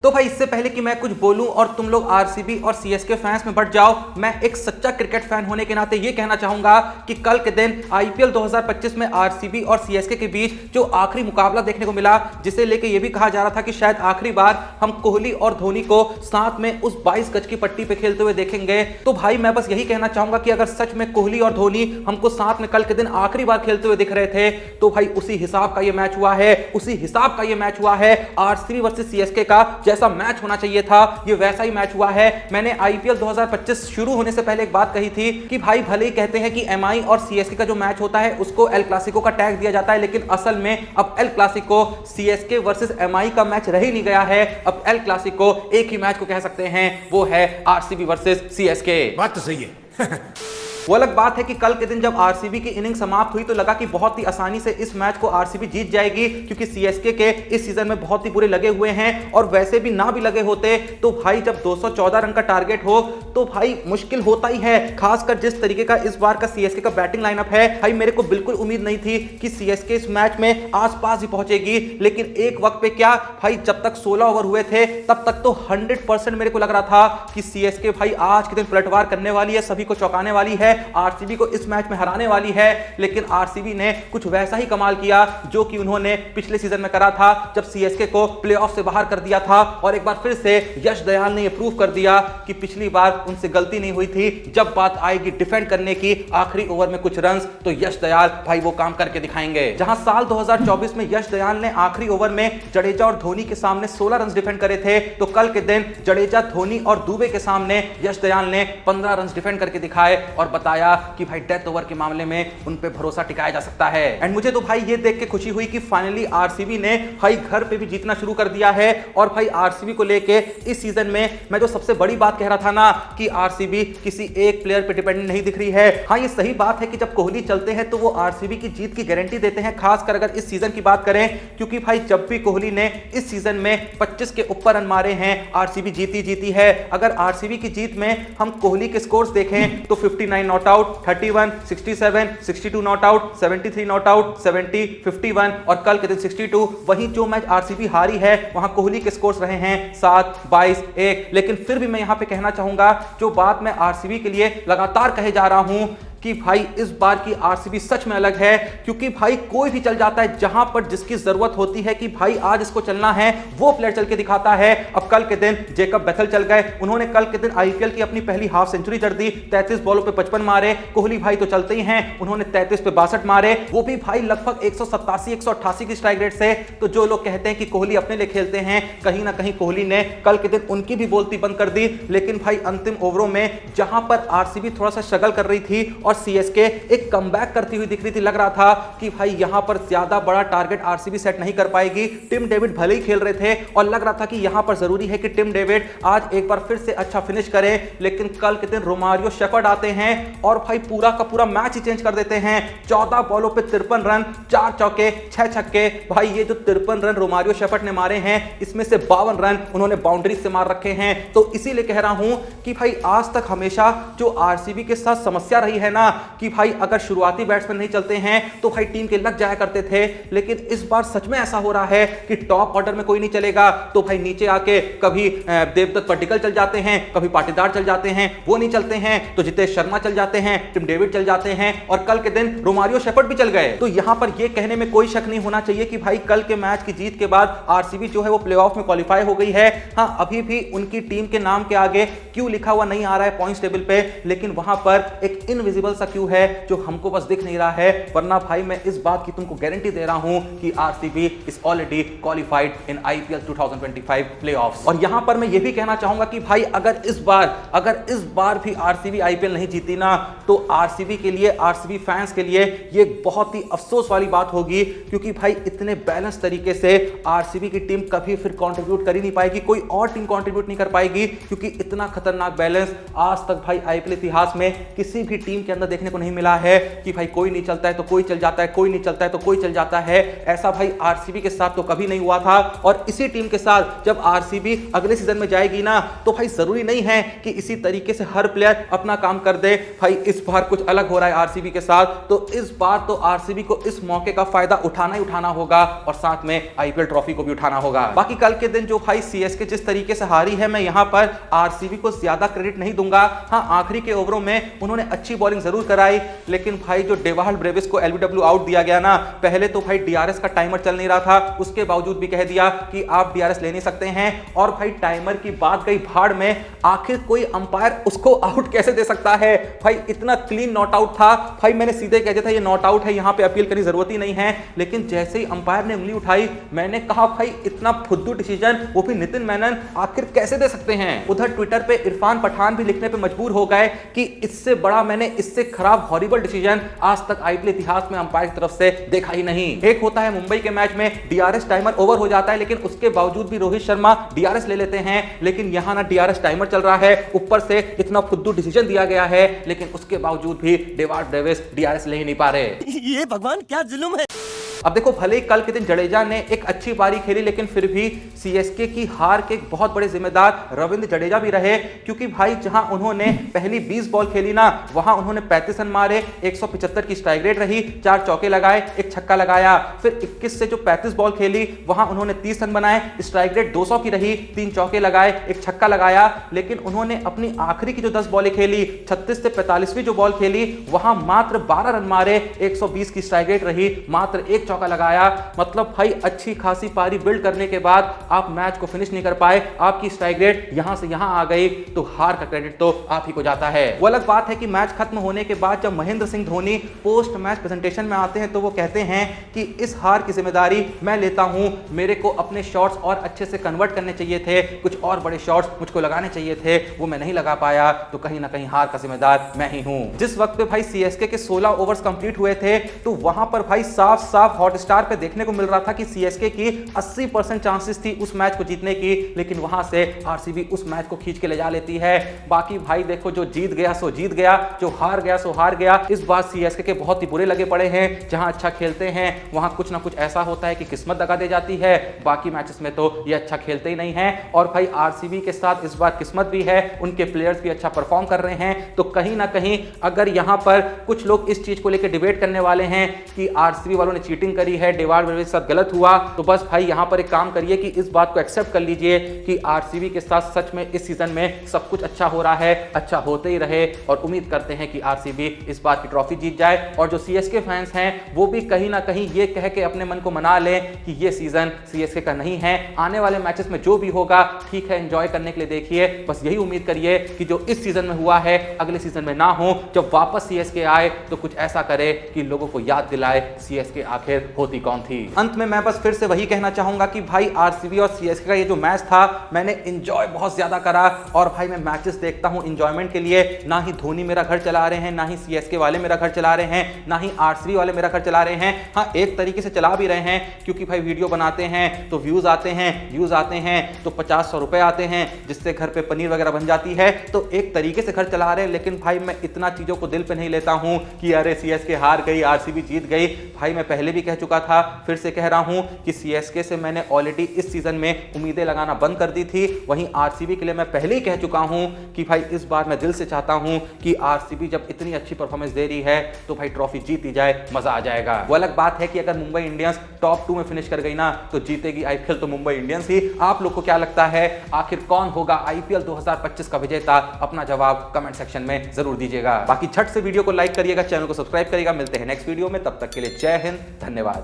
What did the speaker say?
तो भाई इससे पहले कि मैं कुछ बोलूं और तुम लोग आरसीबी और सीएसके फैंस में बढ़ जाओ, मैं एक सच्चा क्रिकेट फैन होने के नाते ये कहना चाहूंगा कि कल के दिन आईपीएल 2025 में आरसीबी और सीएसके के बीच जो आखिरी मुकाबला देखने को मिला, जिसे लेके ये भी कहा जा रहा था कि शायद आखिरी बार हम कोहली और धोनी को साथ में उस 22 गज की पट्टी पे खेलते हुए देखेंगे। तो भाई मैं बस यही कहना चाहूंगा कि अगर सच में कोहली और धोनी हमको साथ में कल के दिन आखिरी बार खेलते हुए दिख रहे थे, तो भाई उसी हिसाब का ये मैच हुआ है, उसी हिसाब का ये मैच हुआ है। आरसीबी वर्सेस सीएसके का जैसा मैच होना चाहिए था, ये वैसा ही मैच हुआ है। मैंने आईपीएल 2025 शुरू होने से पहले एक बात कही थी कि भाई भले ही कहते हैं कि एमआई और सीएसके का जो मैच होता है उसको एल क्लासिको का टैग दिया जाता है, लेकिन असल में अब El Clasico CSK versus MI का मैच रह ही नहीं गया है। अब एल क्लासिको एक ही मैच को कह सकते हैं, वो है आरसीबी वर्सेस सीएसके। बात तो सही है। वो अलग बात है कि कल के दिन जब आरसीबी की इनिंग समाप्त हुई तो लगा कि बहुत ही आसानी से इस मैच को आरसीबी जीत जाएगी, क्योंकि सीएसके के इस सीजन में बहुत ही बुरे लगे हुए हैं, और वैसे भी ना भी लगे होते तो भाई जब 214 रन का टारगेट हो तो भाई मुश्किल होता ही है। खासकर जिस तरीके का इस बार का सीएसके का बैटिंग लाइनअप है, भाई मेरे को बिल्कुल उम्मीद नहीं थी कि सीएसके इस मैच में आसपास ही पहुंचेगी। लेकिन एक वक्त पे क्या भाई, जब तक 16 ओवर हुए थे तब तक तो 100% मेरे को लग रहा था कि सीएसके भाई आज के दिन पलटवार करने वाली है, सभी को चौंकाने वाली है, आरसीबी को इस मैच में हराने वाली है। लेकिन आरसीबी ने कुछ वैसा ही कमाल किया जो कि उन्होंने पिछले सीजन में करा था, जब सीएसके को प्लेऑफ से बाहर कर दिया था। और एक बार फिर से यश दयाल ने यह प्रूव कर दिया कि पिछली बार उनसे गलती नहीं हुई थी। जब बात आएगी डिफेंड करने की आखिरी ओवर में कुछ रन्स, तो यश दयाल भाई वो काम करके दिखाएंगे। जहां साल 2024 में यश दयाल ने आखिरी ओवर में जडेजा और धोनी के सामने 16 रन डिफेंड करे थे, तो कल के दिन जडेजा, धोनी और दुबे के सामने यश दयाल ने 15 रन डिफेंड करके दिखाए और बताया कि भाई डेथ ओवर के मामले में उन पे भरोसा टिकाया जा सकता है। एंड मुझे तो भाई ये देख के खुशी हुई कि फाइनली आरसीबी ने भाई घर पे भी जीतना शुरू कर दिया है। और भाई आरसीबी को लेके इस सीजन में मैं जो सबसे बड़ी बात कह रहा था ना कि आरसीबी किसी एक प्लेयर पे डिपेंडेंट नहीं दिख रही है, हाँ ये सही बात है कि जब कोहली चलते हैं तो वो आरसीबी की जीत की गारंटी देते हैं, खासकर अगर इस सीजन की बात करें, क्योंकि भाई जब भी कोहली ने इस सीजन में 25 के ऊपर रन मारे हैं, आरसीबी जीती है। अगर आरसीबी की जीत में हम कोहली के स्कोर्स देखें तो 59 not out, 31, 67, 62 not out, 73 not out, 70, 51 और कल के दिन 62। वहीं जो मैच आरसीबी हारी है वहां कोहली के स्कोर्स रहे हैं 7, 22, 1। लेकिन फिर भी मैं यहां पे कहना चाहूंगा, जो बात मैं आरसीबी के लिए लगातार कहे जा रहा हूं कि भाई इस बार की आरसीबी सच में अलग है, क्योंकि भाई कोई भी चल जाता है जहां पर जिसकी जरूरत होती है कि भाई आज इसको चलना है, वो प्लेयर चल के दिखाता है। अब कल के दिन जेकब बेथल चल गए, उन्होंने कल के दिन आईपीएल की अपनी पहली हाफ सेंचुरी जड़ दी, 33 बॉलों पे 55 मारे। कोहली भाई तो चलते ही हैं, उन्होंने 33 पे 62 मारे, वो भी भाई लगभग 187, 188 की स्ट्राइक रेट से। तो जो लोग कहते हैं कि कोहली अपने लिए खेलते हैं, कहीं ना कहीं कोहली ने कल के दिन उनकी भी बोलती बंद कर दी। लेकिन भाई अंतिम ओवरों में जहां पर आरसीबी थोड़ा सा स्ट्रगल कर रही थी और सीएसके एक कमबैक करती हुई दिख रही थी, लग रहा था कि भाई यहां पर ज्यादा बड़ा टारगेट आरसीबी सेट नहीं कर पाएगी। टिम डेविड भले ही खेल रहे थे और लग रहा था कि यहां पर जरूरी है कि टिम डेविड आज एक बार फिर से अच्छा फिनिश करे, लेकिन कल के दिन रोमारियो शेफर्ड आते हैं और भाई पूरा का पूरा मैच ही चेंज कर देते हैं। 14 बॉलों पे 53 रन, 4 चौके, 6 छक्के। भाई ये जो 53 रन रोमारियो शेफर्ड ने मारे हैं, इसमें से 52 रन उन्होंने बाउंड्री से मार रखे हैं। तो इसीलिए कह रहा हूं कि भाई आज तक हमेशा जो आरसीबी के साथ समस्या रही है ना कि भाई अगर शुरुआती बैट्समैन नहीं चलते हैं तो भाई टीम के लग जाया करते थे, लेकिन इस बार सच में ऐसा हो रहा है कि टॉप ऑर्डर में कोई नहीं चलेगा तो भाई नीचे आके कभी देवदत्त पट्टिकल चल जाते हैं, कभी पाटीदार चल जाते हैं, वो नहीं चलते हैं तो जितेश शर्मा चल जाते हैं, टिम डेविड चल जाते हैं और कल के दिन रोमारियो शेफर्ड भी चल गए। तो यहां पर यह कहने में कोई शक नहीं होना चाहिए कि भाई कल के मैच की जीत के बाद आरसीबी जो है वो प्लेऑफ में क्वालिफाई हो गई है। हाँ अभी भी उनकी टीम के नाम के आगे क्यों लिखा हुआ नहीं आ रहा है पॉइंट्स टेबल पे, लेकिन वहां पर एक इनविजिबल सा क्यू है जो हमको बस दिख नहीं रहा है। वरना भाई मैं इस बात की तुमको गारंटी दे रहा हूं कि RCB is already qualified in IPL 2025 playoffs. और यहां पर मैं ये भी कहना चाहूंगा कि भाई अगर इस बार भी आरसीबी आईपीएल नहीं जीती ना, तो आरसीबी के लिए, आरसीबी फैंस के लिए ये बहुत ही अफसोस वाली बात होगी, क्योंकि भाई इतने बैलेंस तरीके से आरसीबी की टीम कभी फिर कंट्रीब्यूट कर ही नहीं पाएगी, कोई और टीम कंट्रीब्यूट नहीं कर पाएगी, क्योंकि इतना खतरनाक बैलेंस आज तक भाई आईपीएल इतिहास में किसी भी टीम के अंदर देखने को नहीं मिला है कि भाई कोई नहीं चलता है तो कोई चल जाता है, कोई नहीं चलता है तो कोई चल जाता है। ऐसा भाई आरसीबी के साथ तो कभी नहीं हुआ था। और इसी टीम के साथ जब आरसीबी अगले सीजन में जाएगी ना, तो भाई जरूरी नहीं है कि इसी तरीके से हर प्लेयर अपना काम कर दे। भाई इस बार कुछ अलग हो रहा है आरसीबी के साथ, तो इस बार तो आरसीबी को इस मौके का फायदा उठाना ही उठाना होगा और साथ में आईपीएल ट्रॉफी को भी उठाना होगा। बाकी कल के दिन जो भाई सीएसके जिस तरीके से हारी है, मैं यहां पर आरसीबी को ज्यादा क्रेडिट नहीं दूंगा। हां, आखिरी के ओवरों में उन्होंने अच्छी बॉलिंग जरूर कराई, लेकिन भाई जो डेवाल्ड ब्रेविस को एलबीडब्ल्यू आउट दिया गया ना, पहले तो भाई डीआरएस का टाइमर चल नहीं रहा था, उसके बावजूद भी कह दिया कि आप डीआरएस ले नहीं सकते हैं। और भाई टाइमर की बात गई भाड़ में, आखिर कोई अंपायर उसको आउट कैसे दे सकता है? भाई इतना क्लीन नॉट आउट था, भाई मैंने सीधे कह दिया था ये नॉट आउट है, यहां पे अपील करने की जरूरत ही नहीं है। लेकिन जैसे ही अंपायर ने उंगली उठाई, मैंने कहा भाई इतना फुद्दू डिसीजन वो भी नितिन मेनन आखिर कैसे दे सकते हैं? उधर ट्विटर पे इरफान पठान भी लिखने पे मजबूर हो गए कि इससे बड़ा, मैंने इससे खराब हॉरिबल डिसीजन आज तक आईपीएल इतिहास में अंपायर की तरफ से देखा ही नहीं। एक होता है मुंबई के मैच में डीआरएस टाइमर ओवर हो जाता है, लेकिन उसके बावजूद भी रोहित शर्मा डीआरएस ले लेते हैं। लेकिन यहां ना डीआरएस टाइमर चल रहा है, ऊपर से इतना फुद्दू डिसीजन दिया गया है, लेकिन उसके बावजूद भी डेवाल्ड ब्रेविस डीआरएस ले ही नहीं पा रहे। ये भगवान क्या जुल्म है। अब देखो, भले ही कल के दिन जडेजा ने एक अच्छी पारी खेली, लेकिन फिर भी सीएसके की हार के बहुत बड़े जिम्मेदार रविंद्र जडेजा भी रहे। क्योंकि भाई जहां उन्होंने पहली 20 बॉल खेली ना, वहां उन्होंने 35 रन मारे, 175 की स्ट्राइक रेट रही, 4 चौके लगाए, एक छक्का लगाया। फिर 21 से जो 35 बॉल खेली, वहां उन्होंने 30 रन बनाए, स्ट्राइक रेट 200 की रही, 3 चौके लगाए, एक छक्का लगाया। लेकिन उन्होंने अपनी आखिरी की जो 10 बॉलें खेली, 36 से 45वीं जो बॉल खेली, वहां मात्र 12 रन मारे, 120 की स्ट्राइक रेट रही, मात्र एक चौका लगाया। मतलब भाई अच्छी खासी पारी बिल्ड करने के बाद आप मैच को फिनिश नहीं कर पाए, आपकी स्ट्राइक रेट यहां से यहां आ गई, तो हार का क्रेडिट तो आप ही को जाता है। वो अलग बात है कि मैच खत्म होने के बाद जब Mahendra Singh Dhoni post match presentation में आते हैं, तो वो कहते हैं कि इस हार की जिम्मेदारी मैं लेता हूं, मेरे को अपने शॉट्स और अच्छे से कन्वर्ट करने चाहिए थे, कुछ और बड़े शॉट्स मुझको लगाने चाहिए थे, वो मैं नहीं लगा पाया, तो कहीं ना कहीं हार का जिम्मेदार मैं ही हूं। जिस वक्त पे भाई सीएसके के 16 ओवर्स कंप्लीट हुए थे, तो वहां पर भाई साफ साफ हॉटस्टार पे देखने को मिल रहा था कि सीएसके की 80% चांसेस थी उस मैच को जीतने की, लेकिन वहां से आरसीबी उस मैच को खींच के ले जा लेती है। बाकी भाई देखो, जो जीत गया सो जीत गया, जो हार गया सो हार गया। इस बार सीएसके के बहुत ही बुरे लगे पड़े हैं। जहां अच्छा खेलते हैं वहां कुछ ना कुछ ऐसा होता है कि किस्मत दगा दे जाती है। बाकी मैचेस में तो ये अच्छा खेलते ही नहीं है। और भाई आरसीबी के साथ इस बार किस्मत भी है, उनके प्लेयर्स भी अच्छा परफॉर्म कर रहे हैं। तो कहीं ना कहीं अगर यहां पर कुछ लोग इस चीज को लेकर डिबेट करने वाले हैं कि आरसीबी वालों ने चीटिंग करी है, डेवाल्ड ब्रेविस के साथ गलत हुआ, तो बस भाई यहां पर एक काम करिए कि इस बात को एक्सेप्ट कर लीजिए कि आरसीबी के साथ सच में इस सीजन में सब कुछ अच्छा हो रहा है, अच्छा होते ही रहे। और उम्मीद करते हैं कि आरसीबी इस बार की ट्रॉफी जीत जाए। और जो सीएसके फैंस हैं वो भी कहीं ना कहीं ये कह के अपने मन को मना लें कि ये सीजन सीएसके का नहीं है, आने वाले मैचेस में जो भी होगा ठीक है, एंजॉय करने के लिए देखिए। बस यही उम्मीद करिए कि जो इस सीजन में हुआ है अगले सीजन में ना हो, जब वापस सीएसके आए तो कुछ ऐसा करे कि लोगों को याद दिलाए सीएसके आखिर होती कौन थी। अंत में मैं बस फिर से वही कहना चाहूंगा कि भाई आरसीबी और सीएसके का ये जो मैच था, मैंने एंजॉय बहुत ज्यादा करा। और भाई मैं मैचेस देखता हूं एंजॉयमेंट के लिए, ना ही धोनी मेरा घर चला रहे हैं, ना ही सीएसके वाले मेरा घर चला रहे हैं, ना ही आरसीबी वाले मेरा घर चला रहे हैं। हाँ, एक तरीके से चला भी रहे हैं, क्योंकि भाई वीडियो बनाते हैं तो व्यूज आते हैं, व्यूज आते हैं तो 50-100 रुपए आते हैं, जिससे घर पे पनीर वगैरह बन जाती है। तो एक तरीके से घर चला रहे हैं। लेकिन भाई मैं इतना चीजों को दिल पे नहीं लेता हूं कि अरे सीएसके हार गई, आरसीबी जीत गई। भाई मैं पहले भी कह चुका था, फिर से कह रहा हूं कि सीएसके से मैंने ऑलरेडी इस सीजन में उम्मीदें लगाना बंद कर दी थी। वहीं आरसीबी के लिए मैं पहले ही कह चुका हूं कि भाई इस बार मैं दिल से चाहता हूं कि आरसीबी जब इतनी अच्छी परफॉर्मेंस दे रही है तो भाई ट्रॉफी जीत ही जाए, मजा आ जाएगा। वो अलग बात है कि अगर मुंबई इंडियंस टॉप 2 में फिनिश कर गई ना, तो जीतेगी आईपीएल तो मुंबई इंडियंस ही। आप लोग को क्या लगता है, आखिर कौन होगा आईपीएल 2025 का विजेता? अपना जवाब कमेंट सेक्शन में जरूर दीजिएगा। बाकी झट से वीडियो को लाइक करिएगा, चैनल को सब्सक्राइब करिएगा। मिलते हैं नेक्स्ट वीडियो में, तब तक के लिए जय हिंद, धन्यवाद।